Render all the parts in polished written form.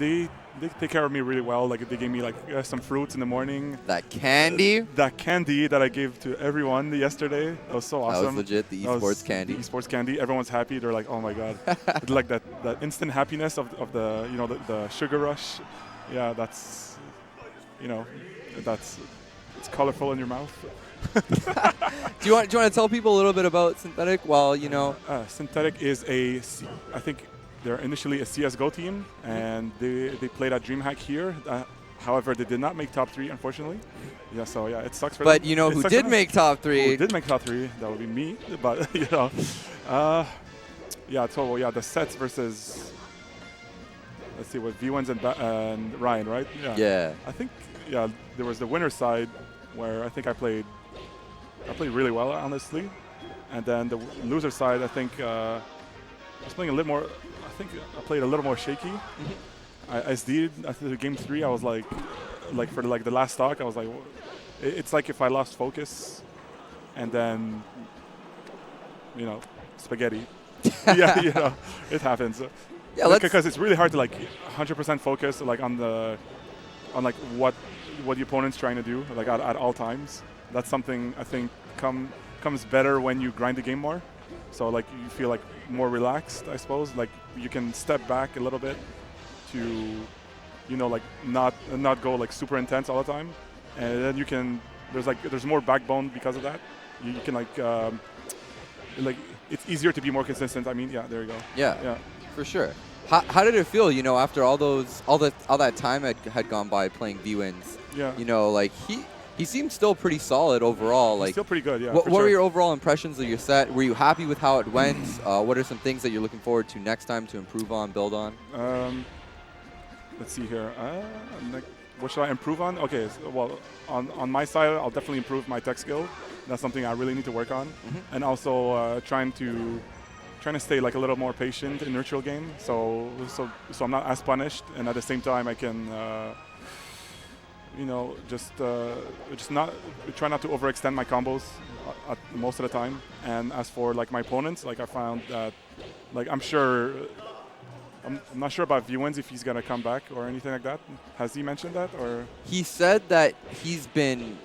they take care of me really well. Like they gave me like some fruits in the morning. That candy? That candy that I gave to everyone yesterday. That was so awesome. That was legit, the esports candy. The esports candy. Everyone's happy. They're like, oh my god. It's like that instant happiness of the the sugar rush. Yeah, that's it's colorful in your mouth. Do you want to tell people a little bit about Synthetic? Well, Synthetic is I think they're initially a CS:GO team, and they played at DreamHack here. However, they did not make top 3, unfortunately. Yeah, so yeah, it sucks for them. But you know who did make top 3? Who did make top 3? That would be me. But yeah. So yeah, the sets versus, let's see, with V1s and Ryan, right? Yeah. Yeah. I think there was the winner's side where I think I played really well, honestly, and then the loser side, I think I was playing a little more. I think I played a little more shaky. I SD'd after game 3. I was like for the last stock, I was like, it's like if I lost focus, and then spaghetti. Yeah, it happens. Yeah, because it's really hard to 100% focus on what the opponent's trying to do at all times. That's something I think comes better when you grind the game more. So you feel more relaxed, I suppose. You can step back a little bit to, not go super intense all the time, and then you can. There's more backbone because of that. You can it's easier to be more consistent. I mean, yeah, there you go. Yeah, for sure. How did it feel? After all that time had gone by playing V-Wins. Yeah. He seemed still pretty solid overall. He's still pretty good, yeah. What were your overall impressions of your set? Were you happy with how it went? What are some things that you're looking forward to next time to improve on, build on? Let's see here. What should I improve on? Okay, well, on my side, I'll definitely improve my tech skill. That's something I really need to work on, and also trying to stay a little more patient in neutral game, so I'm not as punished, and at the same time I can. Just not try not to overextend my combos at most of the time. And as for my opponents, I found that I'm not sure about V-Wins if he's gonna come back or anything like that. Has he mentioned that, or? He said that he's been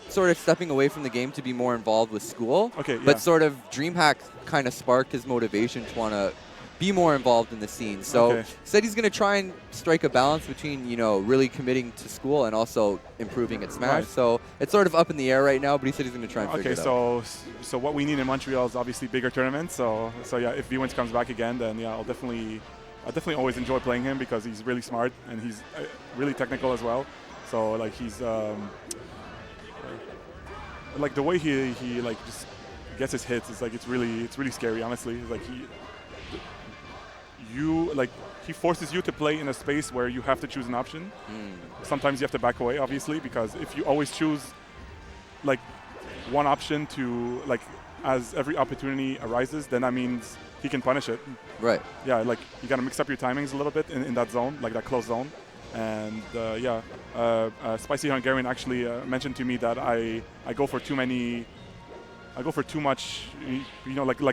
sort of stepping away from the game to be more involved with school. Okay, yeah. But sort of DreamHack kind of sparked his motivation to want to be more involved in the scene. So said he's going to try and strike a balance between, really committing to school and also improving at Smash. Right. So it's sort of up in the air right now, but he said he's going to try and figure it out. So what we need in Montreal is obviously bigger tournaments. So yeah, if V-Wins comes back again, then yeah, I'll definitely always enjoy playing him because he's really smart and he's really technical as well. So he's the way he just gets his hits is it's really scary, honestly. He forces you to play in a space where you have to choose an option. Sometimes you have to back away, obviously, because if you always choose one option to as every opportunity arises, then that means he can punish it. Right. Yeah, you gotta mix up your timings a little bit in that zone, that close zone. And Spicy Hungarian actually mentioned to me that I go for too much,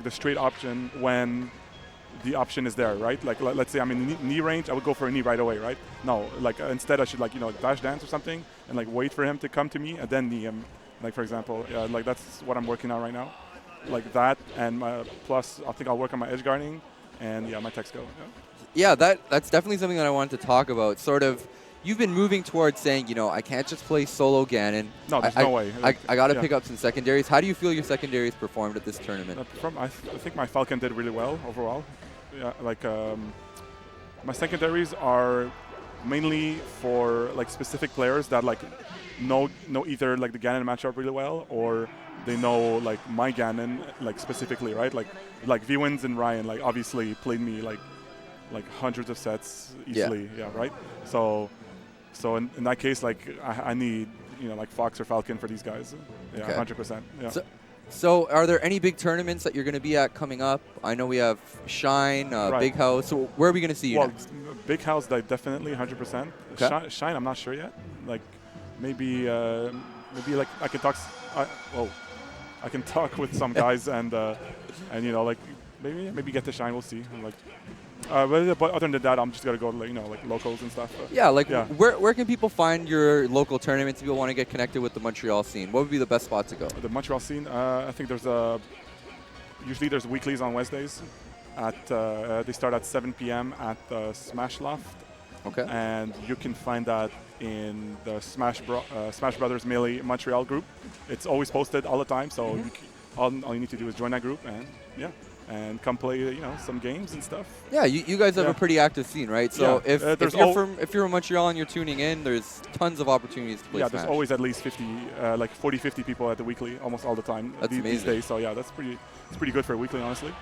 the straight option when the option is there, right? Let's say I'm in knee range, I would go for a knee right away, right? No, instead I should dash dance or something and wait for him to come to me and then knee him, for example. Yeah, that's what I'm working on right now, that, and plus I think I'll work on my edge guarding and yeah, my tech skill. Yeah, that's definitely something that I wanted to talk about. Sort of, you've been moving towards saying, I can't just play solo Ganon. No, there's no way. I got to pick up some secondaries. How do you feel your secondaries performed at this tournament? I think my Falcon did really well overall. Yeah, my secondaries are mainly for specific players that know either the Ganon matchup really well or they know my Ganon specifically, right? Like V-Wins and Ryan obviously played me hundreds of sets easily, yeah right? So in that case I need Fox or Falcon for these guys. Yeah, okay. 100%. Yeah. So are there any big tournaments that you're going to be at coming up? I know we have Shine, right. Big House. So where are we going to see you next? Big House, definitely 100%. Okay. Shine, I'm not sure yet. Maybe I can talk. I can talk with some guys and maybe get to Shine. We'll see. But other than that, I'm just gonna go to like locals and stuff. Yeah, like yeah. where can people find your local tournaments if people want to get connected with the Montreal scene? What would be the best spot to go? The Montreal scene. I think usually there's weeklies on Wednesdays. They start at 7 p.m. at the Smash Loft. Okay. And you can find that in the Smash Brothers Melee Montreal group. It's always posted all the time, so all you need to do is join that group and come play some games and stuff. Yeah, you guys have a pretty active scene, right? So if you're from Montreal and you're tuning in, there's tons of opportunities to play Smash. There's always at least 40, 50 people at the weekly almost all the time these days. So yeah, it's pretty good for a weekly, honestly.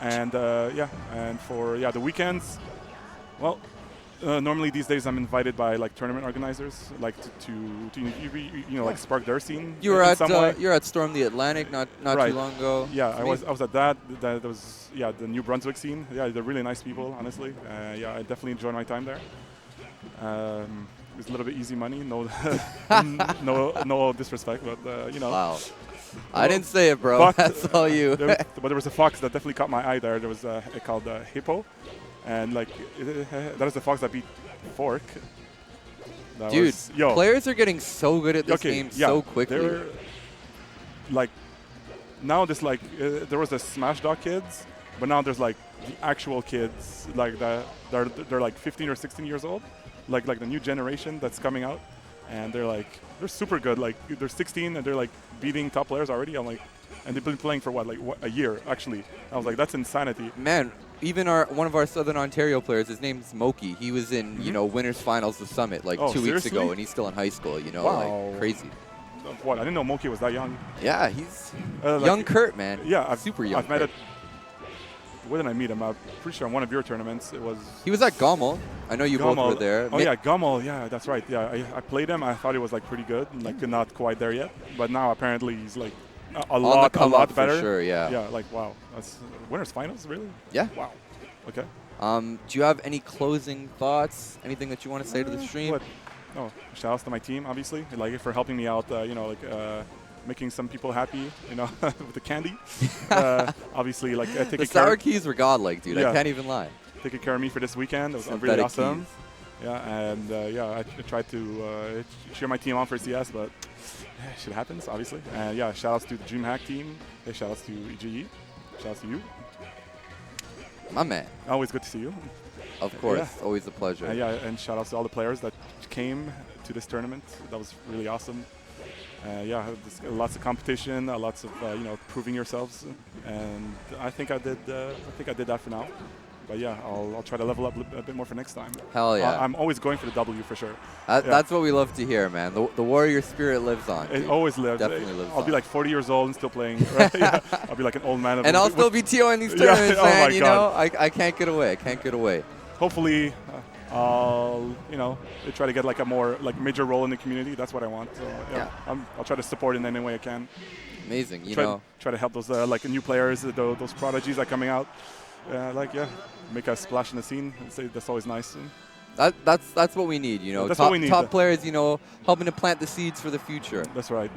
And and for the weekends, well, normally these days I'm invited by like tournament organizers, like to like spark their scene. You were at Storm the Atlantic not too long ago. Yeah, I was at that. That was the New Brunswick scene. Yeah, they're really nice people, honestly. I definitely enjoyed my time there. It was a little bit easy money, no no disrespect, but Wow. I didn't say it, bro. That's all you. But there was a fox that definitely caught my eye there. There was called Hippo. And like that is the fox that beat Fork. Dude, players are getting so good at this game so quickly. They're like now there's like there was the Smash Dog kids, but now there's like the actual kids like they're like 15 or 16 years old, like the new generation that's coming out, and they're super good. Like they're 16 and they're like beating top players already. I'm like, and they've been playing for a year actually. I was like, that's insanity, man. Even one of our Southern Ontario players, his name's Moki. He was in winners finals of Summit like 2 weeks ago, and he's still in high school. Wow. Like crazy. What? I didn't know Moki was that young. Yeah, he's young Kurt, man. Yeah, super young. I've met where did I meet him? I'm pretty sure on one of your tournaments. He was at Gommel. I know you both were there. Oh yeah, Gommel. Yeah, that's right. Yeah, I played him. I thought he was like pretty good, like not quite there yet. But now apparently he's like a lot better. For sure, yeah. Yeah, like wow. That's winners finals, really? Yeah. Wow. Okay. Do you have any closing thoughts? Anything that you want to say to the stream? Shout outs to my team, obviously, like for helping me out. Making some people happy, with the candy. Obviously, like taking the sour keys were godlike, dude. I can't even lie. Taking care of me for this weekend. It was really awesome. Keys. Yeah, and I tried to cheer my team on for CS, but shit happens, obviously. And shout outs to the DreamHack team. Hey, shout outs to EGE. Shout outs to you. My man. Always good to see you. Of course, always a pleasure. And shout outs to all the players that came to this tournament. That was really awesome. Lots of competition, lots of proving yourselves, and I think I did that for now. But I'll try to level up a bit more for next time. Hell yeah! I'm always going for the W for sure. That's what we love to hear, man. The warrior spirit lives on. It always lives. Definitely lives on. I'll be like 40 years old and still playing. Right? I'll be like an old man. And I'll still be TOing these tournaments, man. I can't get away. I can't get away. Hopefully, I'll try to get like a more major role in the community. That's what I want. So, I'll try to support in any way I can. Amazing, try to help those new players, those prodigies that are coming out. Make a splash in the scene. That's always nice. That's what we need. That's what we need. Top players, helping to plant the seeds for the future. That's right.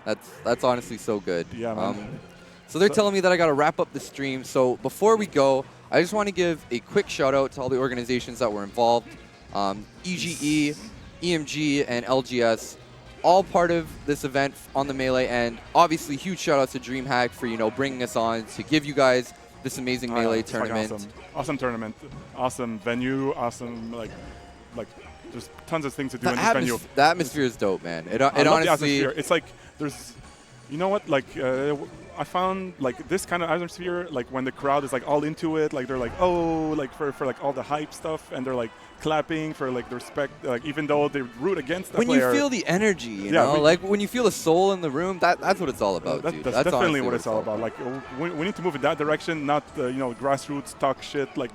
That's honestly so good. Yeah, man. So they're telling me that I got to wrap up the stream. So before we go, I just want to give a quick shout out to all the organizations that were involved. EGE, EMG, and LGS, all part of this event on the Melee. And obviously, huge shout outs to DreamHack for bringing us on to give you guys this amazing Melee tournament. Awesome tournament, awesome venue, awesome like there's tons of things to do in this venue. The atmosphere is dope, man. It honestly, the atmosphere. It's like there's, I found like this kind of atmosphere, like when the crowd is like all into it, like they're like for like all the hype stuff, and they're like clapping for like the respect, like even though they root against the player. When you feel the energy, like when you feel the soul in the room, that's what it's all about, dude. That's definitely what it's all about. Like we need to move in that direction, not grassroots talk shit like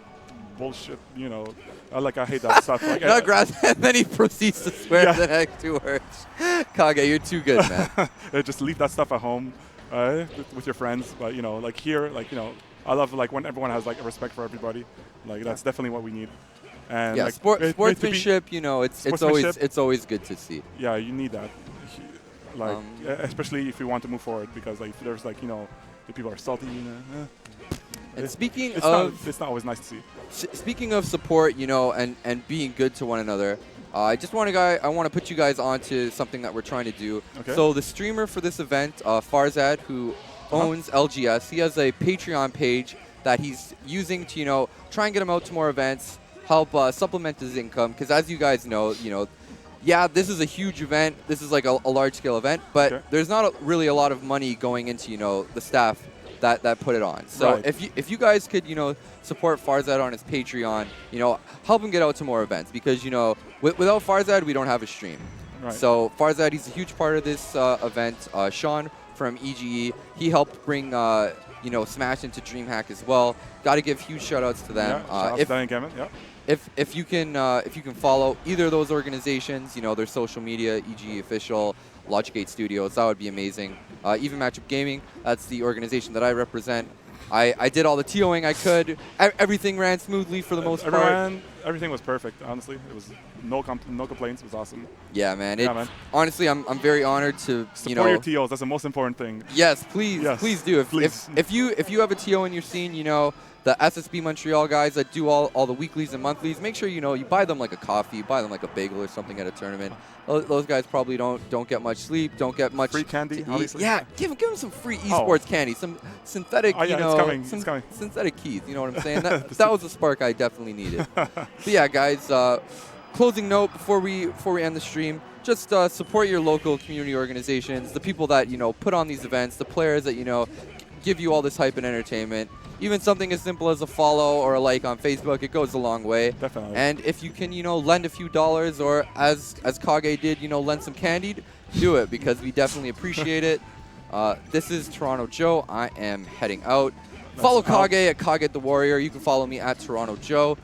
bullshit. I hate that stuff. Like, not grass, and then he proceeds to swear the next 2 words. Kage, you're too good, man. Just leave that stuff at home with your friends. But like here, I love like when everyone has like a respect for everybody. Like that's definitely what we need. And sportsmanship, it's always good to see. Yeah, you need that. Like especially if you want to move forward, because like there's like the people are salty. And speaking it's of, it's not always nice to see. speaking of support, you know, and being good to one another, I want to put you guys onto something that we're trying to do. Okay. So the streamer for this event, Farzad, who owns LGS, he has a Patreon page that he's using to, you know, try and get him out to more events, help supplement his income. Because as you guys know, yeah, this is a huge event. This is like a large-scale event, but there's not really a lot of money going into, you know, the staff that put it on. So if you guys could, you know, support Farzad on his Patreon, you know, help him get out to more events, because, you know, without Farzad, we don't have a stream. Right. So Farzad, he's a huge part of this event. Sean from EGE, he helped bring you know, Smash into DreamHack as well. Got to give huge shout-outs to them. If you can follow either of those organizations, you know, their social media, EGE Official, Logic 8 Studios, that would be amazing. Even Matchup Gaming, that's the organization that I represent. I did all the TOing I could. Everything ran smoothly for the most part. Everything was perfect, honestly. It was no complaints. It was awesome. Yeah, man. Man. Honestly, I'm very honored to, support you know, your TOs. That's the most important thing. Yes, please. Yes. Please do. If you have a TO in your scene, you know, the SSB Montreal guys that do all the weeklies and monthlies, make sure, you know, you buy them like a coffee, buy them like a bagel or something at a tournament. Those guys probably don't get much sleep, don't get much free candy, obviously. Yeah, give them some free esports candy, some synthetic, you know, it's coming. Synthetic keys. You know what I'm saying? That was a spark I definitely needed. But yeah, guys. Closing note before we end the stream. Just support your local community organizations, the people that, you know, put on these events, the players that, you know, give you all this hype and entertainment. Even something as simple as a follow or a like on Facebook, it goes a long way. Definitely. And if you can, you know, lend a few dollars, or as Kage did, you know, lend some candy, do it, because we definitely appreciate it. This is Toronto Joe. I am heading out. Follow Kage at Kage the Warrior. You can follow me at Toronto Joe.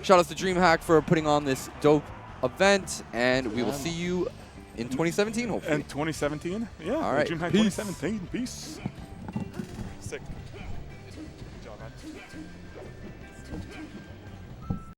Shout out to DreamHack for putting on this dope event, and we will see you in 2017, hopefully. In 2017? Yeah. All right. DreamHack 2017. Peace. Sick. Good job, man.